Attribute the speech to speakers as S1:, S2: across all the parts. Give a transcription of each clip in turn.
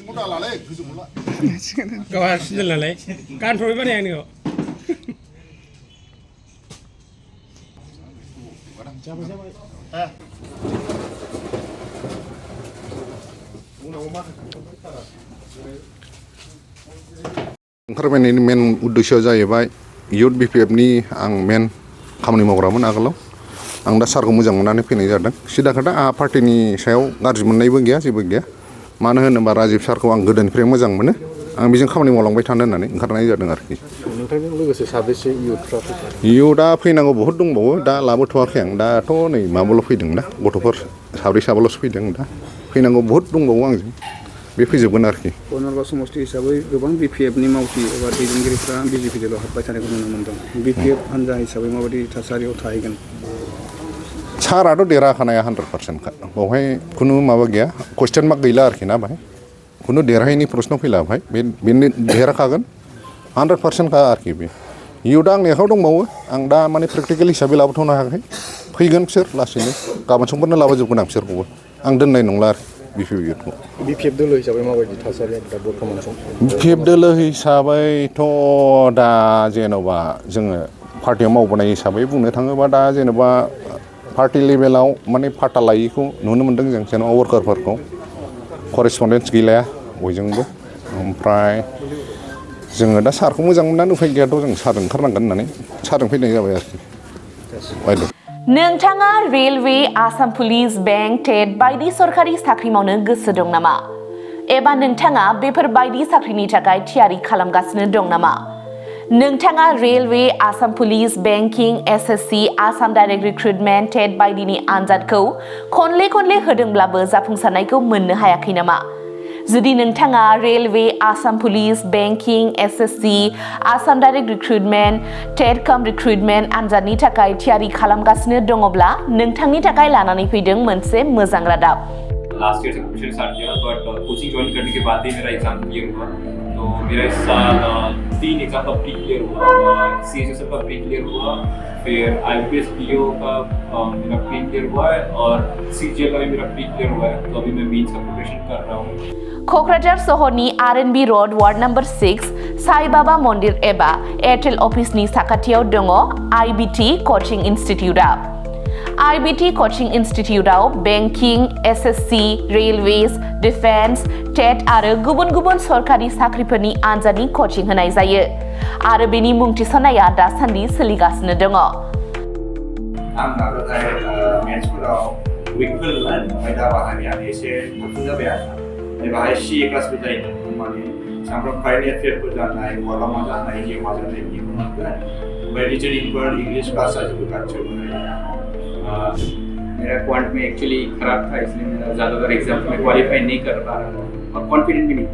S1: 몰라라래 그저 몰라.
S2: Kau sinilale. Kan thoi bani ani ko.
S1: ओंखारबायनायनि मेन उद्देश्यआ जाहैबाय youth BPF नि आं मेन खामानि मावग्रामोन आगोलाव आं दा सारखौ मोजां मोननानै फैनाय जादों सिदा खोथा आंहा पार्टिनि सायाव गाज्रि मोननायबो गैया जेबो गैया मानो होनोबा राजिब सारखौ आं गोदोनिफ्राय मोजां मोनो आं बेजों खामानि मावलांबाय थानो होननानै ओंखारनाय जादों आरोखि
S3: नोंथांजों लोगोसे साबेसे इयुथफ्रा
S1: इयुथआ फैनांगौ बहुद दंबावो दा लाबोथ'वाखै आं दाथ' नै माबाल' फैदों दा गथ'फोर साब्रै साबाल'सो फैदों दा फैनांगौ बहुद दंबावो आंजों बे फैजोबगोन आरोखि
S4: बनरगाव समष्टि हिसाबै गोबां बिपिएफनि मावथि एबा दैदेनगिरिफ्रा बिजेपिजोंल' हाबबाय थानायखौ नुनो मोनदों बिपिएफ हान्जा हिसाबै माबायदि थासारियाव थाहैगोन
S1: साराथ' देरहाखानाया 100% खा बावहाय खुनु माबा गैया कुइसन मार्क गैला आरोखि ना बाहाय खुनु देरहायैनि प्रश्न फैला बाहाय बेनो देरहाखागोन 100% खा आरोखि बे इयुथआ आंनि आखायाव दंबावो आं दा माने प्रेक्टिकेल हिसाबै लाबोथ'नो हायाखै फैगोन बिसोर लासैनो गाबोन समफोरनो लाबोजोबगोन आं बिसोरखौबो आं दोननाय नंला आरोखि बिपिएफखौ
S3: बिपिएफ दोलो हिसाबै माबायदि थासारिया दा बर्थमान सम
S1: बिपिएफ दोलो हिसाबैथ' दा जेन'बा जोङो पार्टियाव मावबोनाय हिसाबै बुंनो थाङोबा दा जेन'बा पार्टि लेभेलाव माने फाटा लायैखौ नुनो मोन्दों जों जेन'बा वार्कारफोरखौ करेसपन्डेन्स गैलाया बयजोंबो ओमफ्राय जोङो दा सारखौ मोजां मोननानै उफाय गैयाथ' जों सारजों ओंखारनांगोन होननानै सारजों फैनाय जाबाय आरोखि बायद'
S5: नोंथाङा रेलवे आसाम पुलिस बेंक टेट बायदि सरकारि साख्रि मावनो गोसो दं नामा एबा नोंथाङा बेफोर बायदि साख्रिनि थाखाय थियारि खालामगासिनो दं नामा नोंथाङा railway Assam police banking SSC Assam direct recruitment TET बायदिनि आनजादखौ खनले होदोंब्लाबो जाफुंसारनायखौ मोननो हायाखै नामा जुदि नोंथाङा railway Assam police banking SSC Assam direct recruitment TET काम रिक्रुटमेन्ट आनजादनि थाखाय थियारि खालामगासिनो दङब्ला नोंथांनि थाखाय लानानै फैदों मोनसे मोजां रादाब
S6: लास्ट ईयर से प्रिपरेशन स्टार्ट किया बट कोचिंग ज्वाइन करने के बाद ही मेरा एग्जाम क्लियर हुआ तो मेरा इस साल 3 एग्जाम का प्री क्लियर हुआ सीएचएसएल का प्री क्लियर हुआ फिर आईपीएस पीओ का मेरा प्री क्लियर हुआ है और सीजीएल का भी मेरा प्री क्लियर हुआ है तो अभी मैं मेंस का प्रिपरेशन कर रहा हूँ
S5: क'क्राझार सहरनि RNB road ward number 6 Sai Baba मन्दिर एबा एयारटेल अफिसनि साखाथियाव दङ आईबीटी कचिं इनस्टिट्यूटआ आईबीटी कचिं इनस्टिट्यूटआव banking SSC railways defence TET आरो गुबुन सरकारि साख्रिफोरनि आनजादनि कचिं होनाय जायो आरो बेनि मुं थिसननाया दासान्दि सोलिगासिनो दङ
S7: आं नाजाथाय मेथ्सफोराव उइकफोर ओमफ्राय दा बाहायनायानो एसे थाबसिन जाबाय आरो बाहाय सीए क्लासबो जायो माने सामफ्राम कारेन्ट एफेयारफोर जानाय बहाबा मा जानाय जिउ मा जानाय बिदिखौ मोनगोन ओमफ्राय रिजनिंफोर इंग्लिश क्लास जाजोबो गासिबो
S8: मेरा क्वांट में एक्चुअली खराब था इसलिए मेरा ज़्यादातर एग्जाम में क्वालिफाई नहीं कर पा रहा था और कॉन्फिडेंट भी नहीं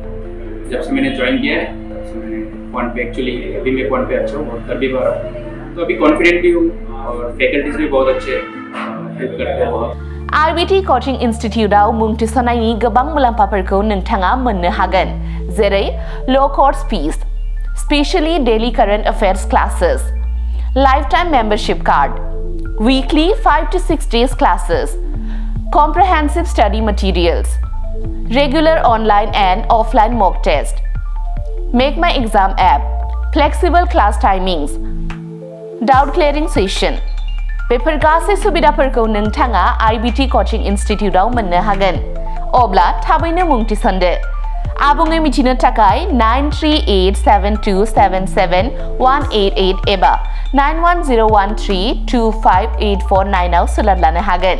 S8: जब से मैंने ज्वाइन किया है तब से मैंने क्वांट पे एक्चुअली अभी मैं क्वांट पे अच्छा हूँ और कर भी पा रहा हूँ तो अभी कॉन्फिडेंट भी हूँ और फैकल्टीज भी बहुत अच्छे हेल्प करते हैं बहुत
S5: आईबीटी कचिं इनस्टिट्यूटआव मुं थिसननायनि गोबां मुलाम्फाफोरखौ नोंथाङा मोननो हागोन जेरै लो course fees specially daily current affairs classes lifetime membership card weekly 5 to 6 days classes, comprehensive study materials, regular online and offline mock test, Make My Exam app, flexible class timings, doubt clearing session. बेफोर गासै सुबिदाफोरखौ नोंथाङा IBT coaching इनस्टिट्यूटआव मोननो हागोन अब्ला थाबैनो मुं थिसनदो आबुङै मिथिनो थाखाय 9387277188 एबा 91013258449 आव सोलोंनो हागोन